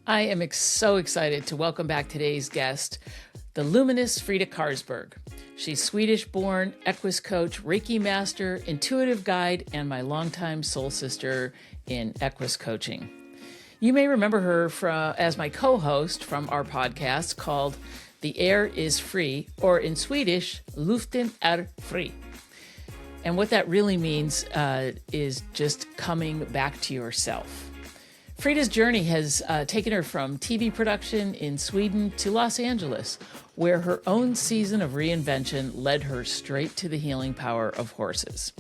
I am so excited to welcome back today's guest, the luminous Frida Karsberg. She's Swedish-born, equus coach, Reiki master, intuitive guide, and my longtime soul sister in equus coaching. You may remember her as my co-host from our podcast called The Air is Free, or in Swedish, Luften är fri. And what that really means is just coming back to yourself. Frida's journey has taken her from TV production in Sweden to Los Angeles, where her own season of reinvention led her straight to the healing power of horses.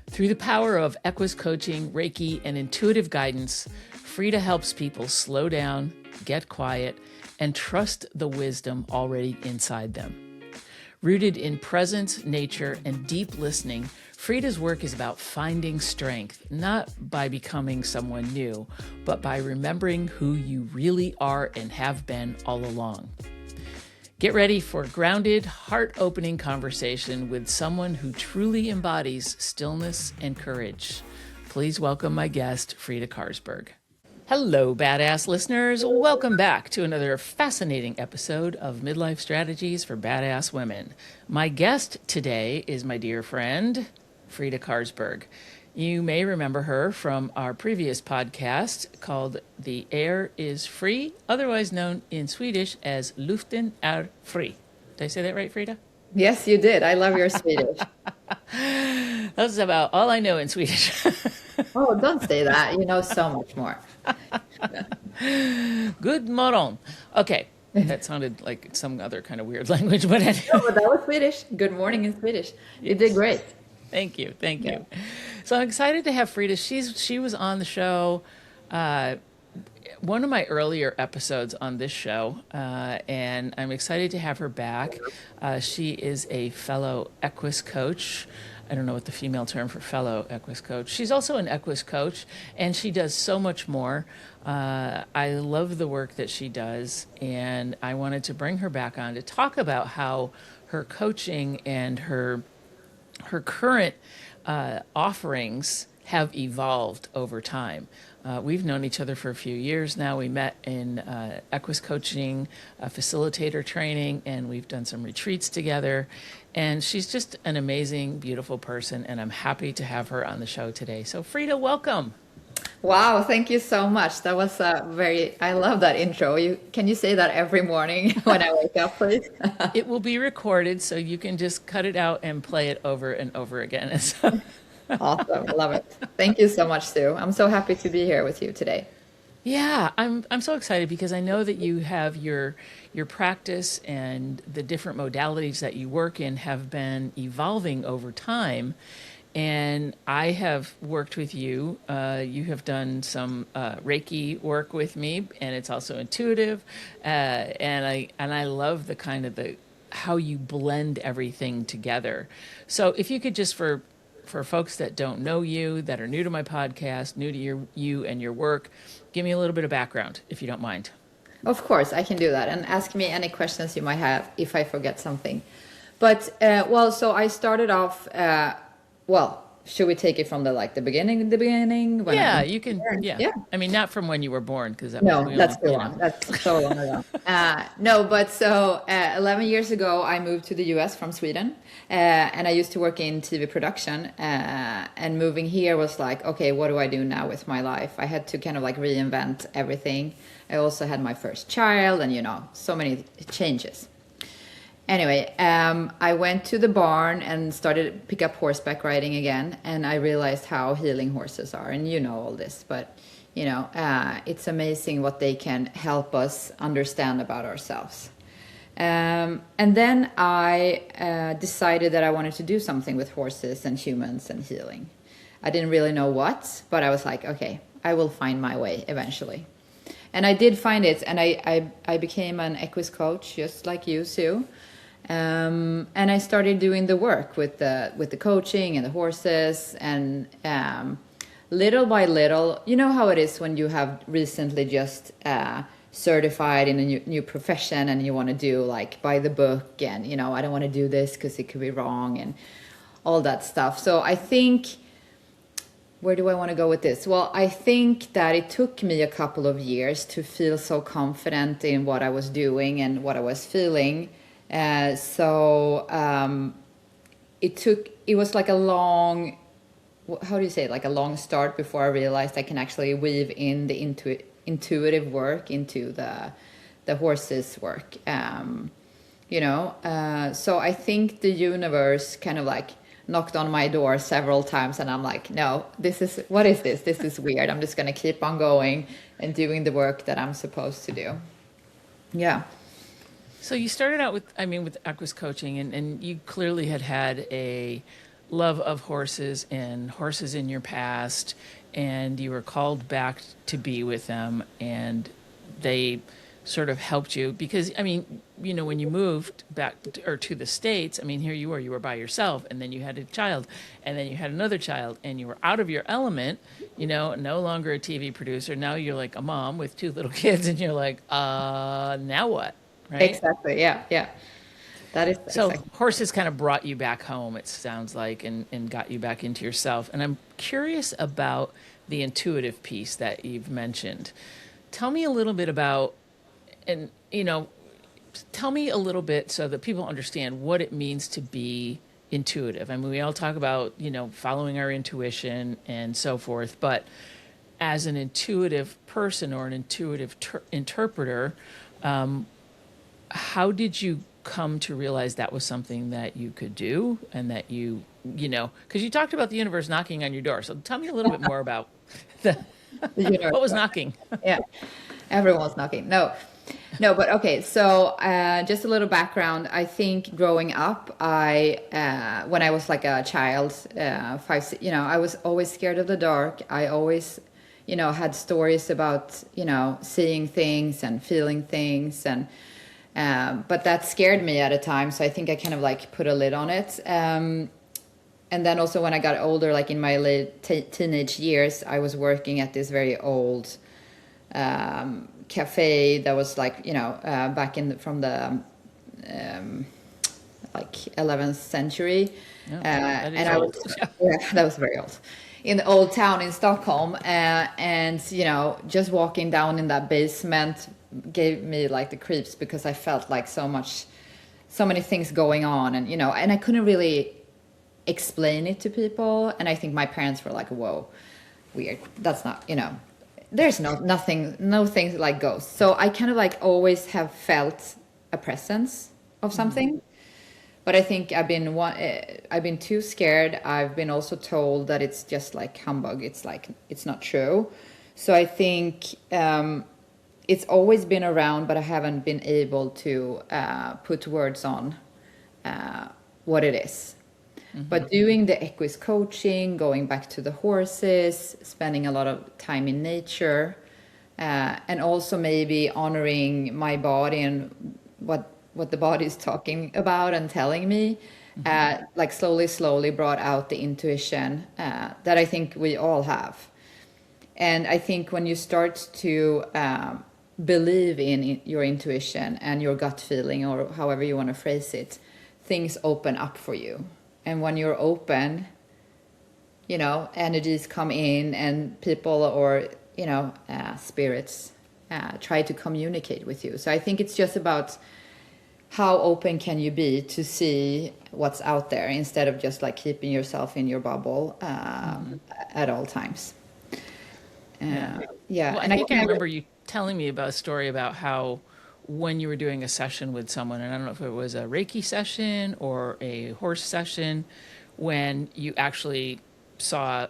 Through the power of equus coaching, Reiki, and intuitive guidance, Frida helps people slow down, get quiet, and trust the wisdom already inside them. Rooted in presence, nature, and deep listening, Frida's work is about finding strength, not by becoming someone new, but by remembering who you really are and have been all along. Get ready for a grounded, heart-opening conversation with someone who truly embodies stillness and courage. Please welcome my guest, Frida Karsberg. Hello, badass listeners. Welcome back to another fascinating episode of Midlife Strategies for Badass Women. My guest today is my dear friend, Frida Karsberg. You may remember her from our previous podcast called The Air is Free, otherwise known in Swedish as Luften är fri. Did I say that right, Frida? Yes, you did. I love your Swedish. That's about all I know in Swedish. Oh, don't say that. You know so much more. Good morgon. Okay, that sounded like some other kind of weird language, but anyway. No, but that was Swedish. Good morning in Swedish. You did great. Thank you. So I'm excited to have Frida. She was on the show, one of my earlier episodes on this show, and I'm excited to have her back. She is a fellow equus coach. I don't know what the female term for fellow equus coach. She's also an equus coach, and she does so much more. I love the work that she does, and I wanted to bring her back on to talk about how her coaching and her current offerings have evolved over time. We've known each other for a few years now. We met in equus coaching, facilitator training, and we've done some retreats together. And she's just an amazing, beautiful person, and I'm happy to have her on the show today. So Frida, welcome. Wow, thank you so much. That was I love that intro. Can you say that every morning when I wake up, please? It will be recorded, so you can just cut it out and play it over and over again. Awesome. I love it. Thank you so much, Sue. I'm so happy to be here with you today. Yeah, I'm so excited because I know that you have your practice and the different modalities that you work in have been evolving over time. And I have worked with you. You have done some Reiki work with me, and it's also intuitive. And I love the kind of how you blend everything together. So if you could just for folks that don't know you, that are new to my podcast, new to you and your work, give me a little bit of background, if you don't mind. Of course, I can do that. And ask me any questions you might have if I forget something. But, so I started off, should we take it from the beginning? Yeah, you can. Yeah. I mean, not from when you were born, because that's too long. That's so long ago. 11 years ago, I moved to the U.S. from Sweden, and I used to work in TV production. And moving here was like, okay, what do I do now with my life? I had to kind of reinvent everything. I also had my first child, and so many changes. Anyway, I went to the barn and started to pick up horseback riding again, and I realized how healing horses are, and you know all this, but it's amazing what they can help us understand about ourselves. And then I decided that I wanted to do something with horses and humans and healing. I didn't really know what, but I was like, okay, I will find my way eventually. And I did find it, and I became an equus coach, just like you, Sue. And I started doing the work with the coaching and the horses, and little by little, you know how it is when you have recently just certified in a new profession, and you want to do by the book, and I don't want to do this because it could be wrong and all that stuff. So I think where do I want to go with this? Well, I think that it took me a couple of years to feel so confident in what I was doing and what I was feeling. It was like a long, how do you say it? Like a long start before I realized I can actually weave in the intuitive work into the horses work. So I think the universe kind of like knocked on my door several times, and I'm like, no, what is this? This is weird. I'm just going to keep on going and doing the work that I'm supposed to do. Yeah. So you started out with equus coaching, and you clearly had a love of horses and horses in your past, and you were called back to be with them, and they sort of helped you because, when you moved back to the States, here you were by yourself, and then you had a child, and then you had another child, and you were out of your element, no longer a TV producer. Now you're like a mom with 2 little kids, and you're like, now what? Right? Exactly. Yeah. That is so exactly. Horses kind of brought you back home, it sounds like, and got you back into yourself. And I'm curious about the intuitive piece that you've mentioned. Tell me a little bit about, tell me a little bit so that people understand what it means to be intuitive. We all talk about, following our intuition and so forth, but as an intuitive person or an intuitive interpreter, how did you come to realize that was something that you could do, and that because you talked about the universe knocking on your door. So tell me a little bit more about the what was knocking. Yeah, everyone's knocking. No, but okay. So just a little background. I think growing up, when I was like a child, I was always scared of the dark. I always, had stories about, seeing things and feeling things, and but that scared me at a time. So I think I kind of like put a lid on it. And then also when I got older, like in my late teenage years, I was working at this very old cafe that was like, back from the like 11th century. Oh, and I was, that was very old. In the old town in Stockholm. And, just walking down in that basement gave me like the creeps, because I felt like so many things going on, and and I couldn't really explain it to people, and I think my parents were like, whoa, weird, that's not, there's no things like ghosts. So I kind of like always have felt a presence of something. But I think I've been too scared. I've been also told that it's just like humbug, it's like it's not true. So I think it's always been around, but I haven't been able to put words on what it is. Mm-hmm. But doing the equus coaching, going back to the horses, spending a lot of time in nature, and also maybe honoring my body and what the body is talking about and telling me, like slowly brought out the intuition that I think we all have. And I think when you start to believe in your intuition and your gut feeling, or however you want to phrase it, things open up for you. And when you're open, energies come in, and people or, spirits try to communicate with you. So I think it's just about how open can you be to see what's out there, instead of just like keeping yourself in your bubble at all times. Well, and I think I remember you telling me about a story about how when you were doing a session with someone, and I don't know if it was a Reiki session or a horse session, when you actually saw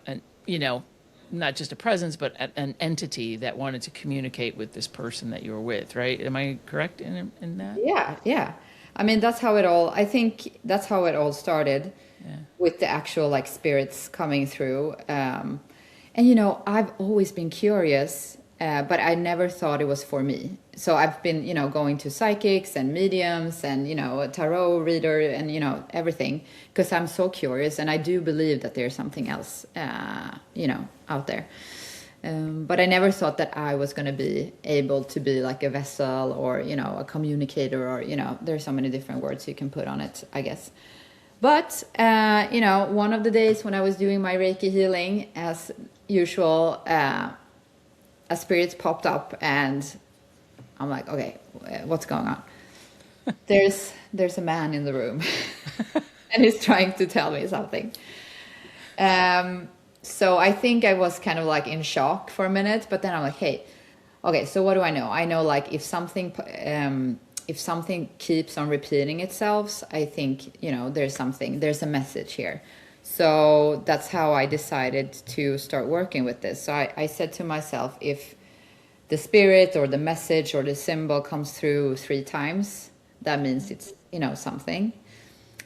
not just a presence, but an entity that wanted to communicate with this person that you were with, right? Am I correct in that? Yeah. That's how it all started, with the actual like spirits coming through. And I've always been curious, but I never thought it was for me. So I've been, going to psychics and mediums and, a tarot reader and, everything, because I'm so curious, and I do believe that there's something else, out there. But I never thought that I was going to be able to be like a vessel or, a communicator, or, there's so many different words you can put on it, I guess. But, one of the days when I was doing my Reiki healing, as usual, a spirit popped up, and I'm like, okay, what's going on? There's a man in the room, and he's trying to tell me something. So I think I was kind of like in shock for a minute, but then I'm like, hey, okay, so what do I know? I know, like, if something keeps on repeating itself, I think, there's a message here. So that's how I decided to start working with this. So I said to myself, if the spirit or the message or the symbol comes through 3 times, that means it's, something.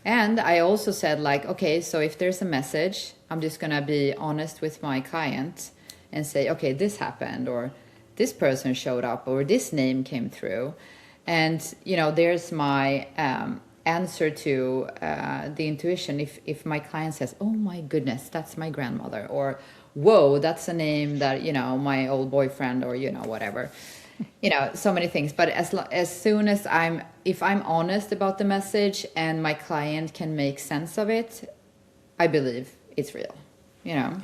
And I also said, like, okay, so if there's a message, I'm just going to be honest with my client and say, okay, this happened, or this person showed up, or this name came through. And, there's my answer to the intuition. If my client says, oh my goodness, that's my grandmother, or whoa, that's a name that, my old boyfriend, or, whatever. So many things. But as soon as if I'm honest about the message and my client can make sense of it, I believe it's real, Yeah.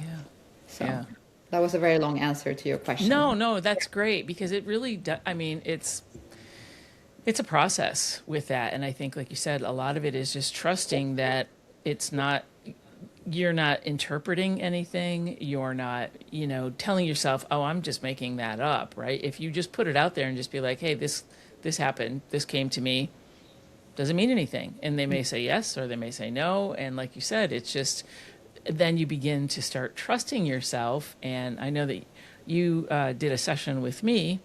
So yeah. That was a very long answer to your question. No, that's great, because it really it's a process with that. And I think, like you said, a lot of it is just trusting that you're not interpreting anything. You're not, telling yourself, oh, I'm just making that up, right? If you just put it out there and just be like, hey, this happened, this came to me, doesn't mean anything. And they may say yes, or they may say no. And like you said, it's just, then you begin to start trusting yourself. And I know that you did a session with me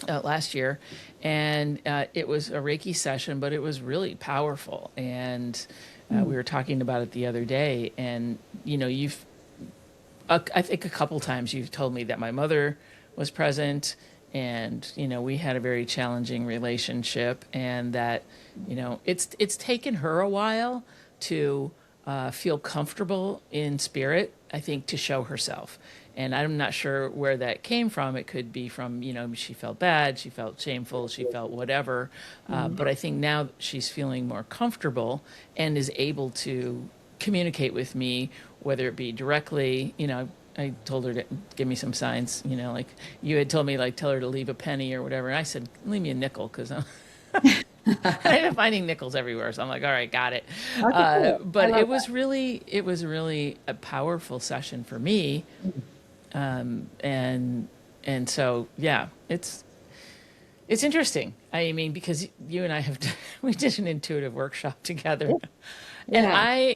last year, and it was a Reiki session, but it was really powerful. And we were talking about it the other day, and I think a couple times you've told me that my mother was present, and we had a very challenging relationship, and that it's taken her a while to feel comfortable in spirit, I think, to show herself. And I'm not sure where that came from. It could be from, she felt bad, she felt shameful, she felt whatever. But I think now she's feeling more comfortable and is able to communicate with me, whether it be directly, I told her to give me some signs, like you had told me, like, tell her to leave a penny or whatever. And I said, leave me a nickel, because I ended up finding nickels everywhere. So I'm like, all right, got it. Okay, cool. But it was really a powerful session for me. And so, yeah, it's interesting. I mean, because you and I we did an intuitive workshop together, and I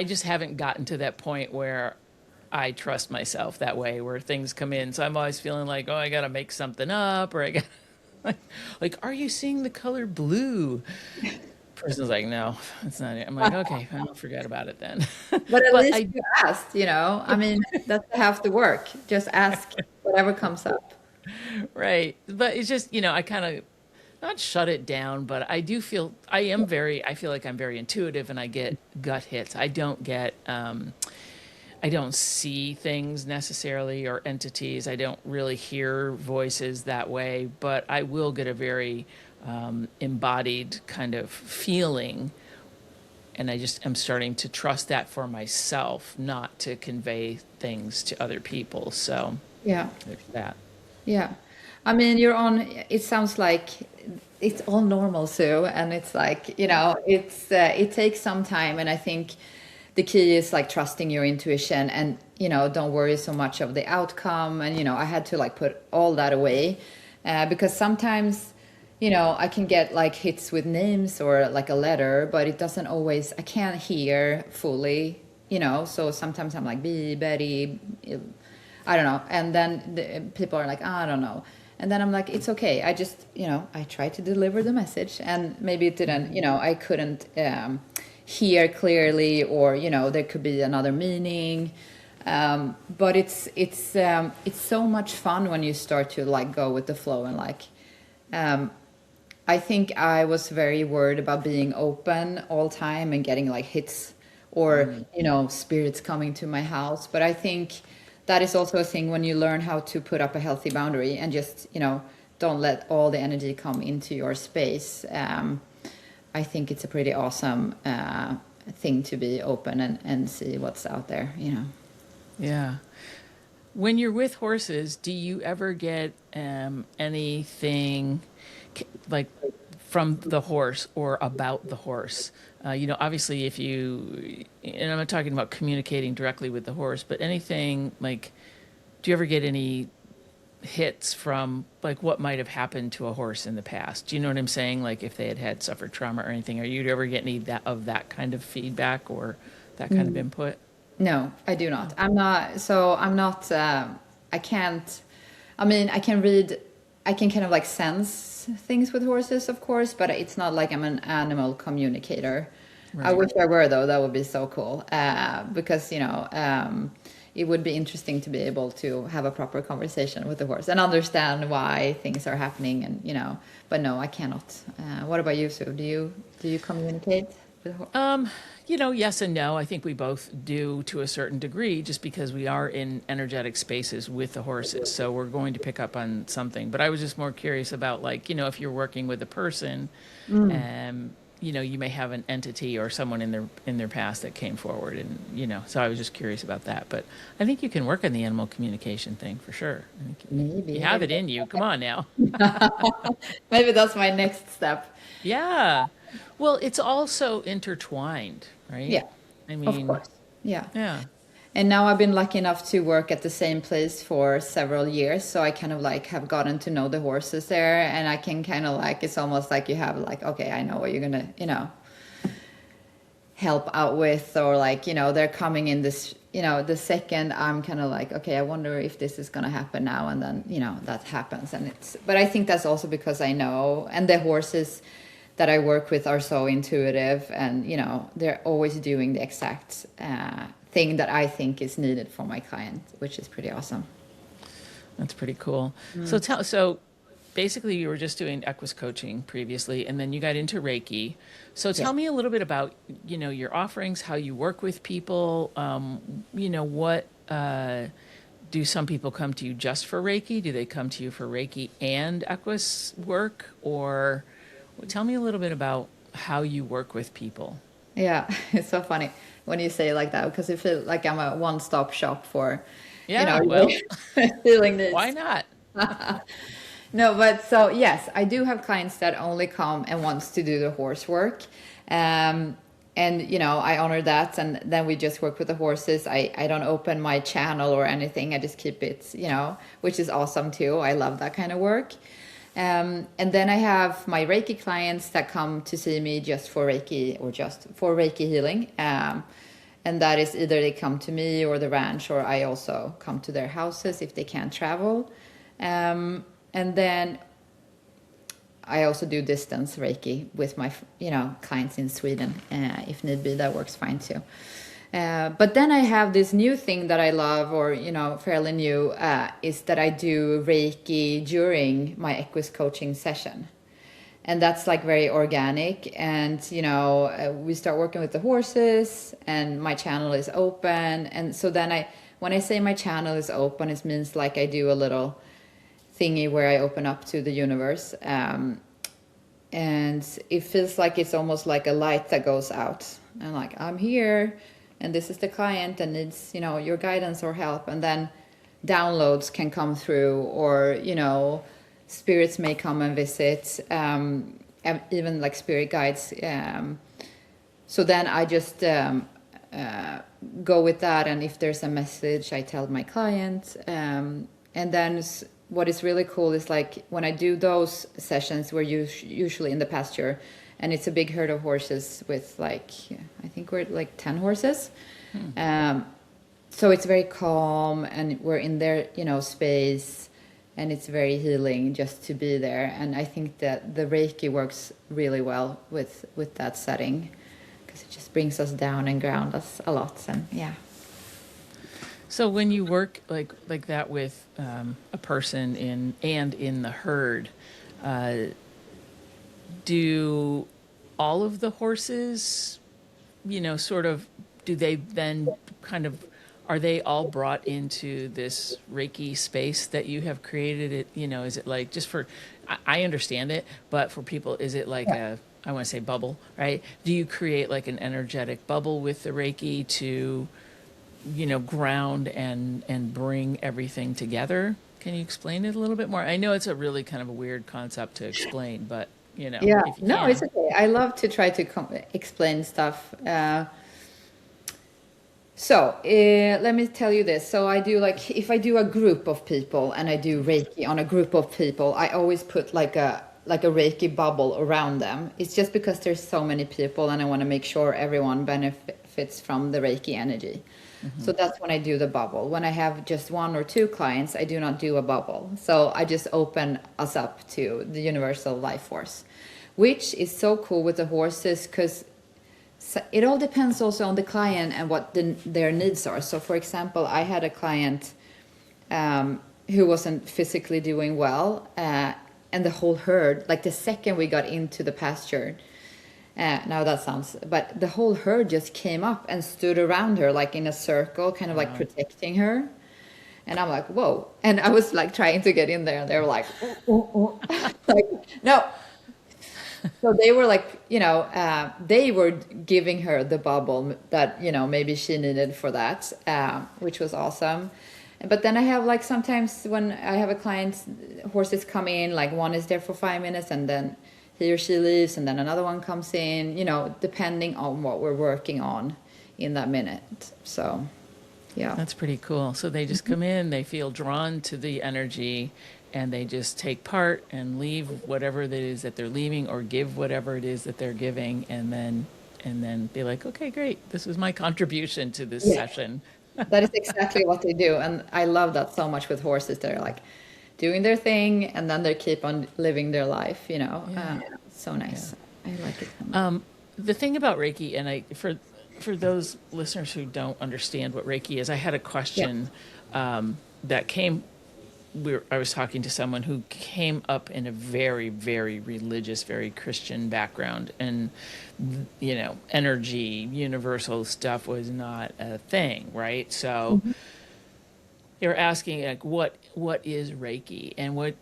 just haven't gotten to that point where I trust myself that way, where things come in. So I'm always feeling like, oh, I got to make something up, or I got like, are you seeing the color blue? Person's like, no, it's not it. I'm like, okay, I'll forget about it then. But at least you asked, I mean, that's half the work. Just ask whatever comes up. Right. But it's just, I kind of not shut it down, but I do feel I feel like I'm very intuitive, and I get gut hits. I don't see things necessarily, or entities. I don't really hear voices that way, but I will get a very embodied kind of feeling. And I just am starting to trust that for myself, not to convey things to other people. So yeah, there's that. Yeah. I mean, it sounds like it's all normal, Sue. And it's like, it takes some time. And I think the key is, like, trusting your intuition, and, don't worry so much of the outcome. And, I had to, like, put all that away because sometimes, I can get, like, hits with names or, like, a letter, but it doesn't always, I can't hear fully, so sometimes I'm like, Betty, I don't know. And then people are like, I don't know. And then I'm like, it's okay. I just, I tried to deliver the message, and maybe it didn't, I couldn't hear clearly, or, there could be another meaning. But it's so much fun when you start to, like, go with the flow, and, like, I think I was very worried about being open all time and getting, like, hits or, spirits coming to my house. But I think that is also a thing when you learn how to put up a healthy boundary and just, don't let all the energy come into your space. I think it's a pretty awesome thing to be open and see what's out there, you know. Yeah. When you're with horses, do you ever get anything like from the horse or about the horse? Obviously, if you, and I'm not talking about communicating directly with the horse, but anything like, do you ever get any hits from like what might have happened to a horse in the past? Do you know what I'm saying? Like if they had suffered trauma or anything, are you ever get any of that kind of feedback or that kind of input? No, I do not. I'm not, I can't, I mean, I can read, I can kind of like sense things with horses, of course, but it's not like I'm an animal communicator. Right. I wish I were, though. That would be so cool. Because, it would be interesting to be able to have a proper conversation with the horse and understand why things are happening. And, but no, I cannot. What about you, Sue? Do you communicate with the horse? Yes and no. I think we both do to a certain degree just because we are in energetic spaces with the horses. So we're going to pick up on something. But I was just more curious about like, if you're working with a person, you may have an entity or someone in their past that came forward and, so I was just curious about that. But I think you can work on the animal communication thing for sure. I think Maybe. you have it in you. Come on now. Maybe that's my next step. Yeah. Well, it's also intertwined, right? Yeah. I mean, of course. Yeah. Yeah. And now I've been lucky enough to work at the same place for several years. So I kind of like have gotten to know the horses there, and I can kind of like, it's almost like you have like, okay, I know what you're going to, help out with, or like, they're coming in this, the second I'm kind of like, okay, I wonder if this is going to happen now. And then, that happens. But I think that's also because I know, and the horses that I work with are so intuitive, and, they're always doing the exact, thing that I think is needed for my client, which is pretty awesome. That's pretty cool. So basically you were just doing equus coaching previously, and then you got into Reiki. So tell me a little bit about, your offerings, how you work with people. What do some people come to you just for Reiki? Do they come to you for Reiki and equus work? Or tell me a little bit about how you work with people. Yeah, it's so funny when you say it like that, because I feel like I'm a one-stop shop for, healing needs. Why not? No, but so yes, I do have clients that only come and wants to do the horse work. And, I honor that. And then we just work with the horses. I don't open my channel or anything. I just keep it, which is awesome too. I love that kind of work. And then I have my Reiki clients that come to see me just for Reiki or just for Reiki healing. And that is either they come to me or the ranch, or I also come to their houses if they can't travel. And then I also do distance Reiki with my, clients in Sweden. If need be, that works fine too. But then I have this new thing that I love, or, fairly new, is that I do Reiki during my equus coaching session. And that's like very organic. And, we start working with the horses and my channel is open. And so then when I say my channel is open, it means like I do a little thingy where I open up to the universe. And it feels like it's almost like a light that goes out. And like, I'm here. And this is the client and needs, your guidance or help. And then downloads can come through, or, spirits may come and visit, even like spirit guides. So then I just go with that. And if there's a message, I tell my client. And then what is really cool is like when I do those sessions, we're usually in the pasture. And it's a big herd of horses with like, I think we're like 10 horses. So it's very calm, and we're in their, space, and it's very healing just to be there. And I think that the Reiki works really well with that setting, because it just brings us down and ground us a lot. And yeah. So when you work like that with a person in the herd, do all of the horses, do they then kind of, are they all brought into this Reiki space that you have created? It, is it like just for, I understand it, but for people, is it like a I want to say bubble, right? Do you create like an energetic bubble with the Reiki to, ground and bring everything together? Can you explain it a little bit more? I know it's a really kind of a weird concept to explain, but Yeah, if you no, it's can. okay. I love to try to explain stuff. Let me tell you this. So I do like, if I do a group of people and I do Reiki on a group of people, I always put like a Reiki bubble around them. It's just because there's so many people and I want to make sure everyone benefits from the Reiki energy. So that's when I do the bubble. When I have just one or two clients, I do not do a bubble. So I just open us up to the universal life force, which is so cool with the horses because it all depends also on the client and what their needs are. So for example, I had a client who wasn't physically doing well, and the whole herd, like the second we got into the pasture, but the whole herd just came up and stood around her like in a circle, kind of like protecting her. And I'm like, whoa. And I was like trying to get in there and they were like, oh. Like, no. So they were like, they were giving her the bubble that, maybe she needed for that, which was awesome. But then I have like sometimes when I have a client, horses come in, like one is there for 5 minutes and then he or she leaves and then another one comes in, depending on what we're working on in that minute. So, yeah. That's pretty cool. So they just come in, they feel drawn to the energy, and they just take part and leave whatever it is that they're leaving or give whatever it is that they're giving, and then be like, okay, great, this is my contribution to this session. That is exactly what they do. And I love that so much with horses. They're like doing their thing and then they keep on living their life, so nice. I like it so much. The thing about Reiki, and for those listeners who don't understand what Reiki is, I had a question that came. I was talking to someone who came up in a very, very religious, very Christian background, and energy, universal stuff was not a thing, right? So they were asking like, what is Reiki, and what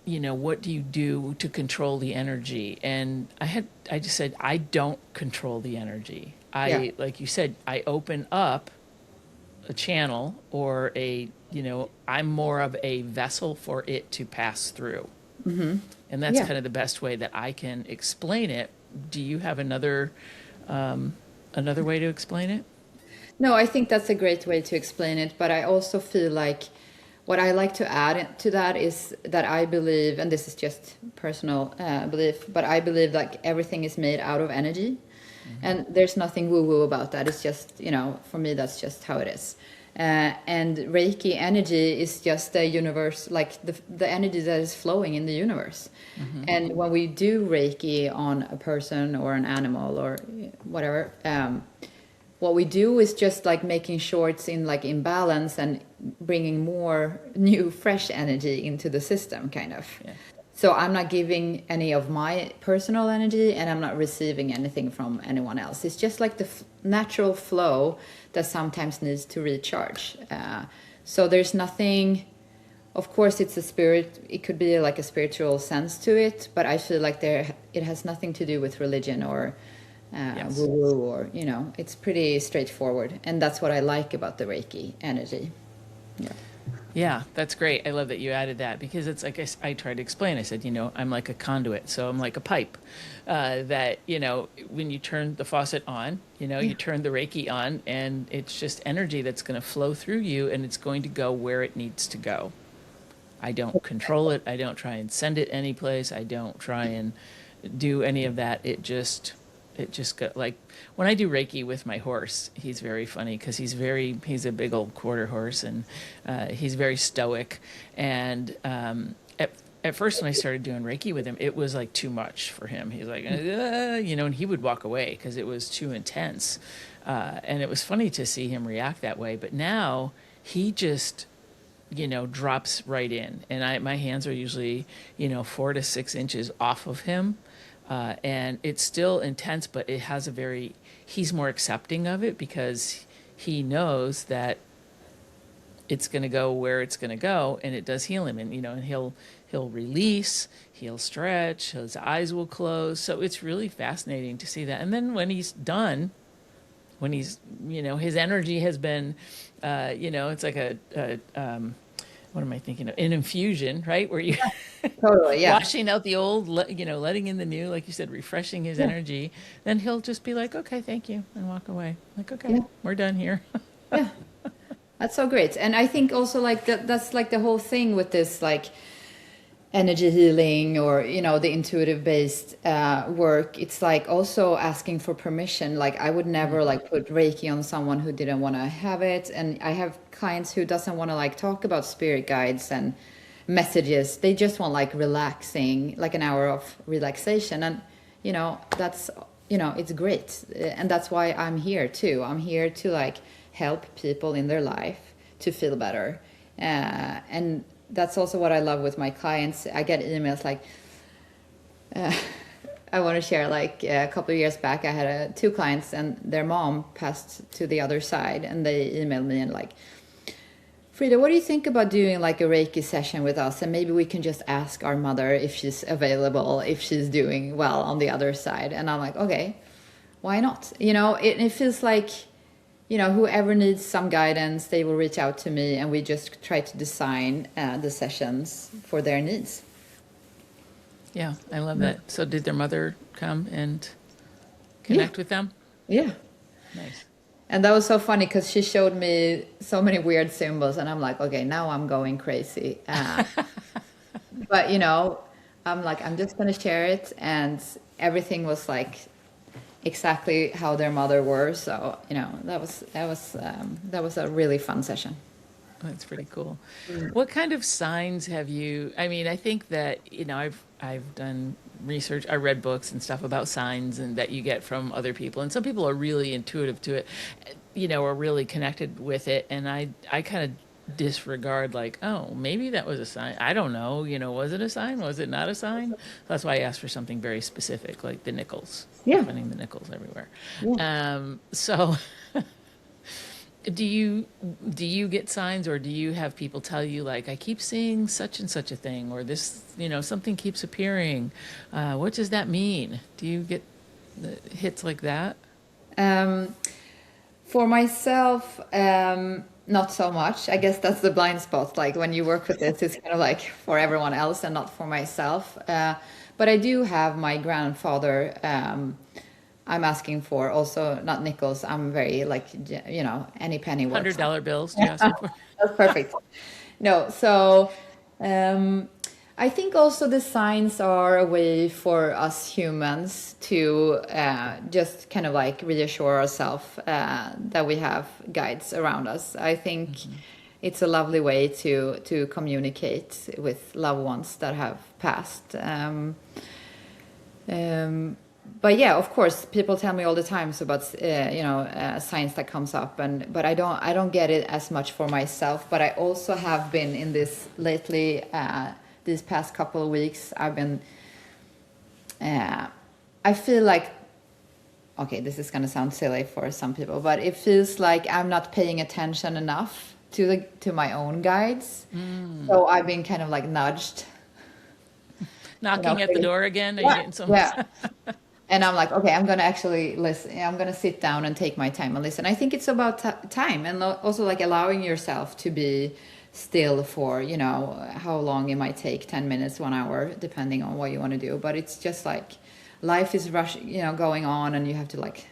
do you do to control the energy? And I just said, I don't control the energy. Like you said, I open up a channel or I'm more of a vessel for it to pass through. And that's kind of the best way that I can explain it. Do you have another way to explain it? No, I think that's a great way to explain it. But I also feel like what I like to add to that is that I believe, and this is just personal belief, but I believe like everything is made out of energy. And there's nothing woo-woo about that. It's just, for me, that's just how it is. And Reiki energy is just the universe, like the energy that is flowing in the universe. And when we do Reiki on a person or an animal or whatever, what we do is just like making sure it's in balance and bringing more new, fresh energy into the system, kind of. Yeah. So I'm not giving any of my personal energy and I'm not receiving anything from anyone else. It's just like the natural flow that sometimes needs to recharge. So there's nothing, of course it's a spirit, it could be like a spiritual sense to it, but I feel like it has nothing to do with religion or woo-woo or, it's pretty straightforward. And that's what I like about the Reiki energy. Yeah. Yeah, that's great. I love that you added that because it's like I tried to explain. I said, I'm like a conduit. So I'm like a pipe that, when you turn the faucet on, you turn the Reiki on and it's just energy that's going to flow through you and it's going to go where it needs to go. I don't control it. I don't try and send it anyplace. I don't try and do any of that. It just got like when I do Reiki with my horse, he's very funny because he's a big old quarter horse and he's very stoic. And at first when I started doing Reiki with him, it was like too much for him. He's like, and he would walk away because it was too intense. And it was funny to see him react that way. But now he just, drops right in. And my hands are usually, 4 to 6 inches off of him. And it's still intense, but it has he's more accepting of it because he knows that it's going to go where it's going to go and it does heal him. And, and he'll he'll release, he'll stretch, his eyes will close. So it's really fascinating to see that. And then when he's done, when he's, his energy has been, it's like what am I thinking of? An infusion, right? Where you Totally, yeah. washing out the old, letting in the new, like you said, refreshing his energy. Then he'll just be like, okay, thank you, and walk away. Like, okay, we're done here. Yeah. That's so great. And I think also like that's like the whole thing with this like energy healing or, the intuitive based work. It's like also asking for permission. Like I would never like put Reiki on someone who didn't want to have it. And I have clients who doesn't want to like talk about spirit guides and messages. They just want like relaxing, like an hour of relaxation. And, that's, it's great. And that's why I'm here too. I'm here to like help people in their life to feel better. And that's also what I love with my clients. I get emails like, I want to share like a couple of years back, I had two clients and their mom passed to the other side, and they emailed me and like, Frida, what do you think about doing like a Reiki session with us? And maybe we can just ask our mother if she's available, if she's doing well on the other side. And I'm like, okay, why not? It feels like, whoever needs some guidance, they will reach out to me, and we just try to design the sessions for their needs. Yeah, I love that. So did their mother come and connect with them? Yeah. Nice. And that was so funny because she showed me so many weird symbols, and I'm like, okay, now I'm going crazy. But, I'm like, I'm just going to share it. And everything was like exactly how their mother were. So, that was a really fun session. That's pretty cool. What kind of signs have you, I think that, I've done research, I read books and stuff about signs and that you get from other people. And some people are really intuitive to it, are really connected with it. And I kind of disregard like, oh, maybe that was a sign. I don't know, was it a sign? Was it not a sign? That's why I asked for something very specific, like the nickels. Yeah. Finding the nickels everywhere. Yeah. So do you get signs, or do you have people tell you like, I keep seeing such and such a thing, or this, something keeps appearing. What does that mean? Do you get the hits like that? For myself, not so much. I guess that's the blind spot. Like when you work with this, it's kind of like for everyone else and not for myself. But I do have my grandfather. I'm asking for also not nickels. I'm very like, any penny works. $100 bills. Do you ask for? That's perfect. No, so I think also the signs are a way for us humans to just kind of like reassure ourselves that we have guides around us. I think it's a lovely way to communicate with loved ones that have passed. But yeah, of course, people tell me all the time about signs that comes up, but I don't get it as much for myself. But I also have been in this lately. These past couple of weeks, I've been. I feel like, okay, this is gonna sound silly for some people, but it feels like I'm not paying attention enough to my own guides. So I've been kind of like nudged. Knocking at the door again? Are you getting some? Yeah. And I'm like, okay, I'm going to actually listen. I'm going to sit down and take my time and listen. I think it's about time, and also like allowing yourself to be still for, how long it might take, 10 minutes, 1 hour, depending on what you want to do. But it's just like life is going on, and you have to like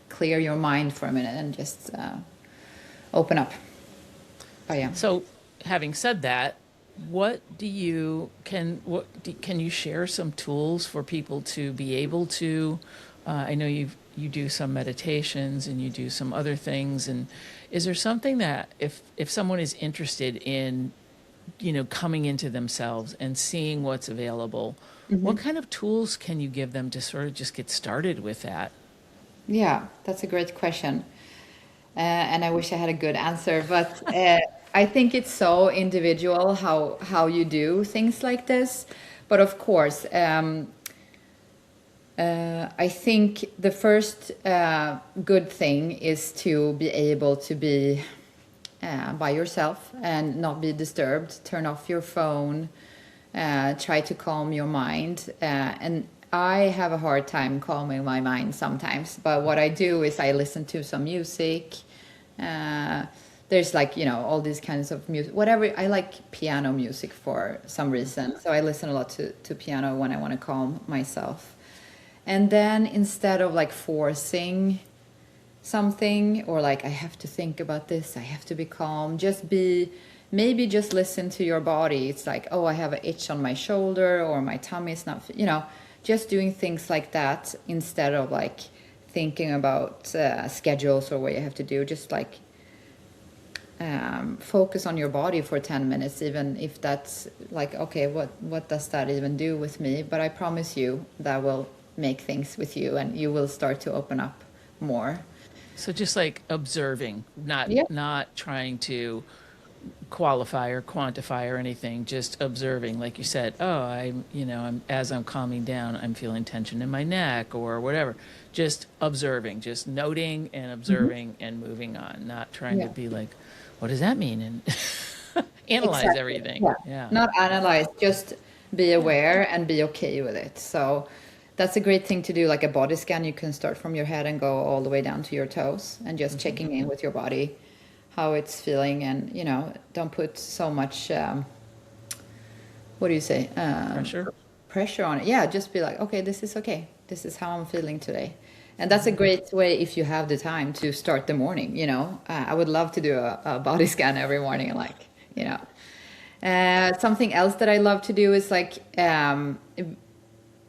clear your mind for a minute and just open up. But yeah. So having said that, can you share some tools for people to be able to, I know you do some meditations and you do some other things, and is there something that if someone is interested in, coming into themselves and seeing what's available, what kind of tools can you give them to sort of just get started with that? Yeah, that's a great question. And I wish I had a good answer, but I think it's so individual how you do things like this. But of course, I think the first good thing is to be able to be by yourself and not be disturbed. Turn off your phone. Try to calm your mind. And I have a hard time calming my mind sometimes. But what I do is I listen to some music. There's like, you know, all these kinds of music. Whatever. I like piano music for some reason. So I listen a lot to piano when I want to calm myself. And then instead of like forcing something or like I have to think about this, I have to be calm, maybe just listen to your body. It's like, oh, I have an itch on my shoulder or my tummy is not, you know, just doing things like that instead of like thinking about schedules or what you have to do. Just like focus on your body for 10 minutes, even if that's like, okay, what does that even do with me? But I promise you that will make things with you and you will start to open up more. So just like observing, not trying to qualify or quantify or anything, just observing. Like you said, oh, as I'm calming down, I'm feeling tension in my neck or whatever. Just observing, just noting and observing and moving on, not trying to be like, what does that mean? And analyze everything. Yeah. Not analyze, just be aware and be okay with it. So that's a great thing to do, like a body scan. You can start from your head and go all the way down to your toes and just checking in with your body, how it's feeling. And, you know, don't put so much, what do you say? Pressure on it. Yeah, just be like, okay, this is okay. This is how I'm feeling today. And that's a great way if you have the time to start the morning, you know. I would love to do a body scan every morning, like, you know. Something else that I love to do is like,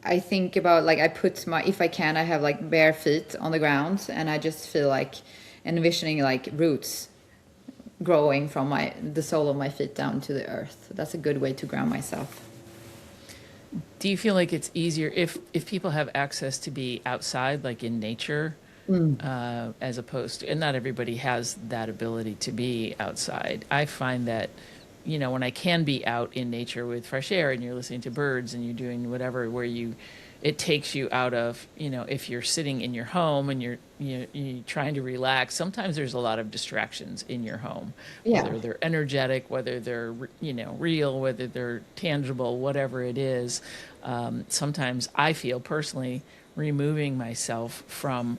I think about like if I can, I have like bare feet on the ground and I just feel like envisioning like roots growing from the sole of my feet down to the earth. That's a good way to ground myself. Do you feel like it's easier if people have access to be outside, like in nature, as opposed to, and not everybody has that ability to be outside. I find that, you know, when I can be out in nature with fresh air and you're listening to birds and you're doing whatever, it takes you out of, you know, if you're sitting in your home and you're trying to relax, sometimes there's a lot of distractions in your home, whether they're energetic, whether they're, you know, real, whether they're tangible, whatever it is. Sometimes I feel personally removing myself from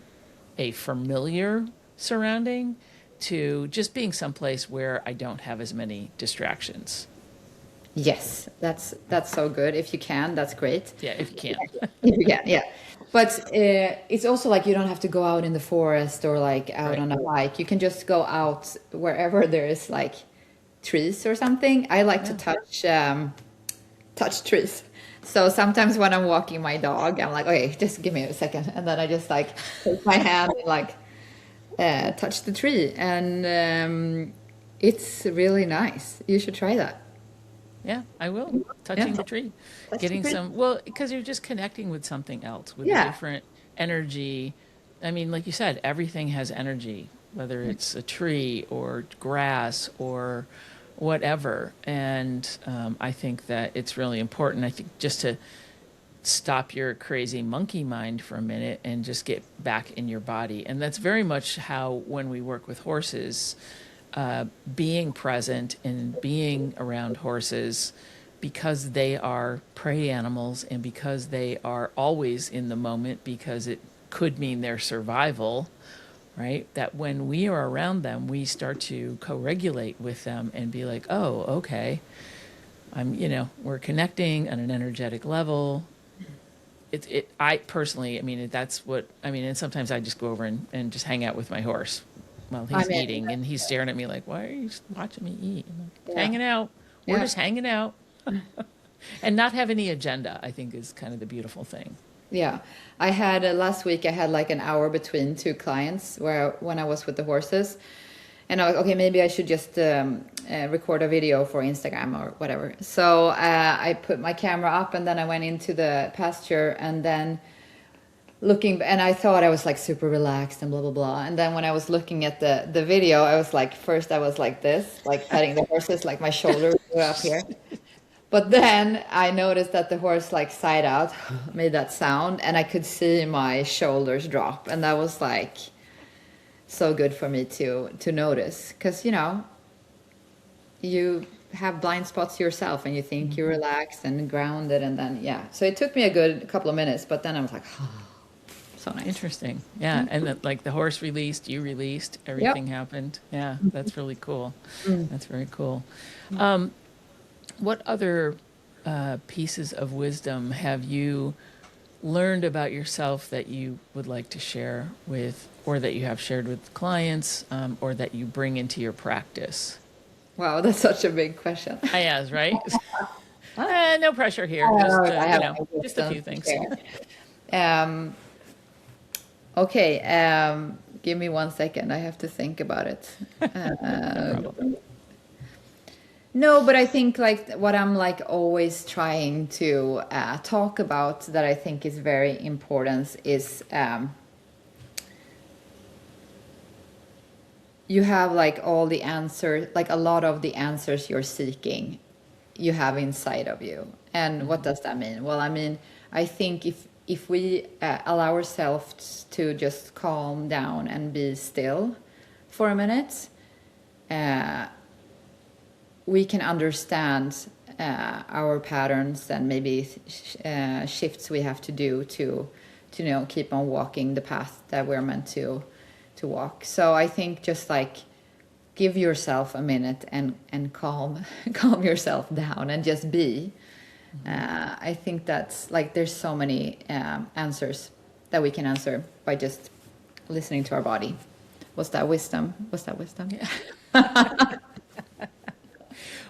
a familiar surrounding to just being someplace where I don't have as many distractions. Yes, that's so good. If you can, that's great. Yeah, if you can. If you can, yeah. But it's also like you don't have to go out in the forest or like out on a hike. You can just go out wherever there is like trees or something. I like to touch trees. So sometimes when I'm walking my dog, I'm like, okay, just give me a second. And then I just like take my hand and like touch the tree. And it's really nice. You should try that. Yeah, I will. Touching the tree. Getting some, well, because you're just connecting with something else, with a different energy. I mean, like you said, everything has energy, whether it's a tree or grass or whatever. And I think that it's really important, I think, just to stop your crazy monkey mind for a minute and just get back in your body. And that's very much how, when we work with horses, being present and being around horses, because they are prey animals and because they are always in the moment, because it could mean their survival, right? That when we are around them, we start to co-regulate with them and be like, oh, okay, we're connecting on an energetic level. I personally, that's what, and sometimes I just go over and just hang out with my horse while he's eating, and he's staring at me like, why are you watching me eat? I'm like, hanging out. We're just hanging out. And not have any agenda, I think, is kind of the beautiful thing. Yeah. I had last week, I had like an hour between two clients when I was with the horses. And I was okay, maybe I should just record a video for Instagram or whatever. So I put my camera up and then I went into the pasture and then and I thought I was like super relaxed and blah, blah, blah. And then when I was looking at the video, I was like, first I was like this, like petting the horses, like my shoulders were up here. But then I noticed that the horse like side out made that sound and I could see my shoulders drop. And that was like so good for me to notice. Because, you have blind spots yourself and you think you're relaxed and grounded, and then so it took me a good couple of minutes, but then I was like, oh, so nice. Interesting. Yeah. And that, like, the horse released, you released, everything happened. Yeah. That's really cool. That's very cool. What other pieces of wisdom have you learned about yourself that you would like to share with, or that you have shared with clients, or that you bring into your practice? Wow, that's such a big question. Yes, right? No pressure here. Just a few things. Okay, give me 1 second. I have to think about it. No problem. No, but I think like what I'm like always trying to talk about that I think is very important is you have like all the answers, like a lot of the answers you're seeking, you have inside of you. And what does that mean? Well, I mean, I think if we allow ourselves to just calm down and be still for a minute, we can understand our patterns and maybe shifts we have to do to keep on walking the path that we're meant to walk. So I think just like give yourself a minute and calm yourself down and just be. I think that's like there's so many answers that we can answer by just listening to our body. Was that wisdom? Yeah.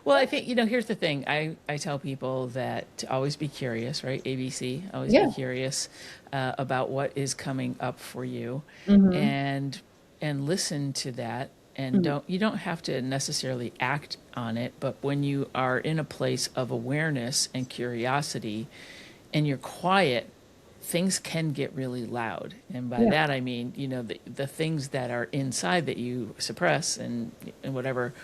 Well, I think, here's the thing. I tell people that to always be curious, right? ABC, always be curious about what is coming up for you, and listen to that. And you don't have to necessarily act on it, but when you are in a place of awareness and curiosity and you're quiet, things can get really loud. And by that, I mean, the things that are inside that you suppress and whatever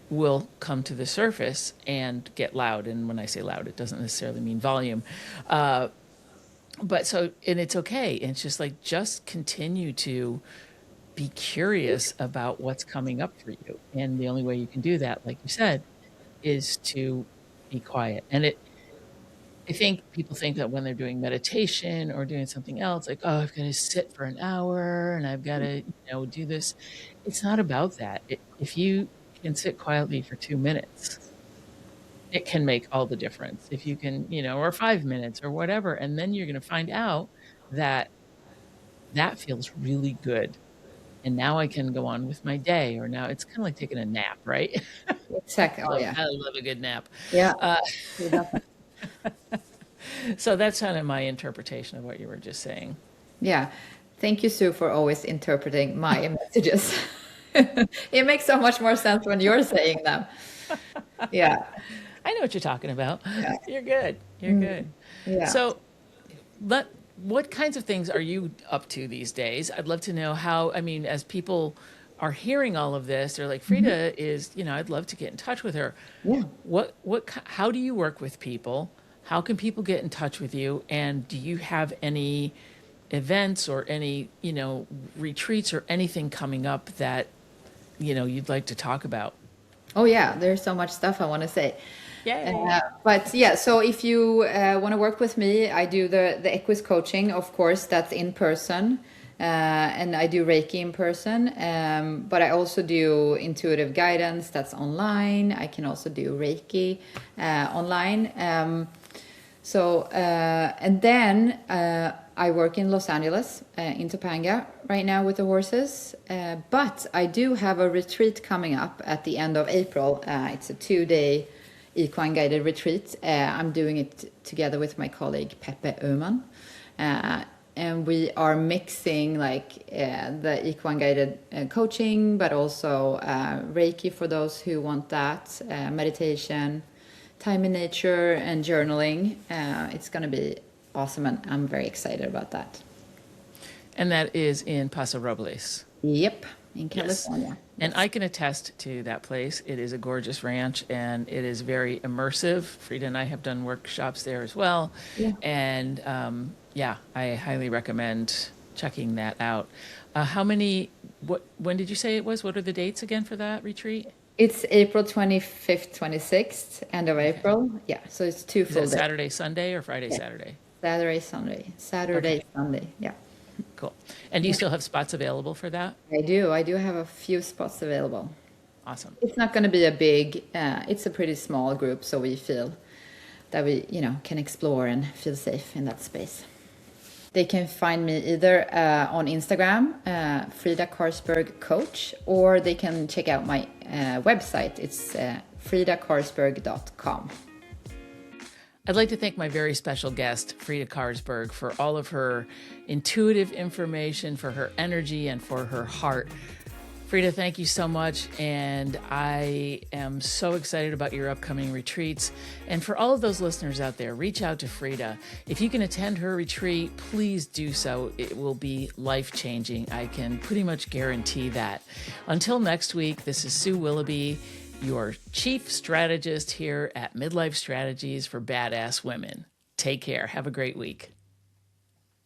will come to the surface and get loud. And when I say loud, it doesn't necessarily mean volume. And it's okay. And it's just like, just continue to be curious about what's coming up for you. And the only way you can do that, like you said, is to be quiet. And I think people think that when they're doing meditation or doing something else, like, oh, I've got to sit for an hour and I've got to, do this. It's not about that. If you can sit quietly for 2 minutes, it can make all the difference. If you can, or 5 minutes or whatever, and then you're going to find out that feels really good. And now I can go on with my day, or now it's kind of like taking a nap, right? Exactly. Oh, I love a good nap. Yeah. So that's kind of my interpretation of what you were just saying. Yeah. Thank you, Sue, for always interpreting my messages. It makes so much more sense when you're saying them. Yeah. I know what you're talking about. Yeah. You're good. Yeah. So what kinds of things are you up to these days? I'd love to know how, as people are hearing all of this, they're like, Frida is, I'd love to get in touch with her. Yeah. How do you work with people? How can people get in touch with you? And do you have any events or any, retreats or anything coming up that, you'd like to talk about? Oh yeah, there's so much stuff I want to say. Yeah. But yeah, so if you want to work with me, I do the equus coaching, of course, that's in person. And I do Reiki in person. But I also do intuitive guidance, that's online. I can also do Reiki online. And then I work in Los Angeles, in Topanga right now with the horses. But I do have a retreat coming up at the end of April. It's a 2-day equine guided retreat. I'm doing it together with my colleague Pepe Uman. And we are mixing like the equine guided coaching, but also Reiki for those who want that, meditation, time in nature, and journaling. It's going to be awesome, and I'm very excited about that. And that is in Paso Robles. Yep, in California. Yes. And I can attest to that place. It is a gorgeous ranch, and it is very immersive. Frida and I have done workshops there as well. Yeah. And I highly recommend checking that out. When did you say it was? What are the dates again for that retreat? It's April 25th, 26th, end of April. Yeah, so it's 2 Is full that days. Saturday, Sunday, or Friday, Yeah. Saturday? Saturday, Okay, Sunday. Yeah. cool. And do you still have spots available for that? I do. I do have a few spots available. Awesome. It's not going to be a big, it's a pretty small group, so we feel that we, can explore and feel safe in that space. They can find me either on Instagram, Frida Karsberg Coach, or they can check out my website. It's fridakarsberg.com. I'd like to thank my very special guest, Frida Karsberg, for all of her intuitive information, for her energy, and for her heart. Frida, thank you so much, and I am so excited about your upcoming retreats. And for all of those listeners out there, reach out to Frida. If you can attend her retreat, please do so. It will be life-changing. I can pretty much guarantee that. Until next week, this is Sue Willoughby, your chief strategist here at Midlife Strategies for Badass Women. Take care. Have a great week.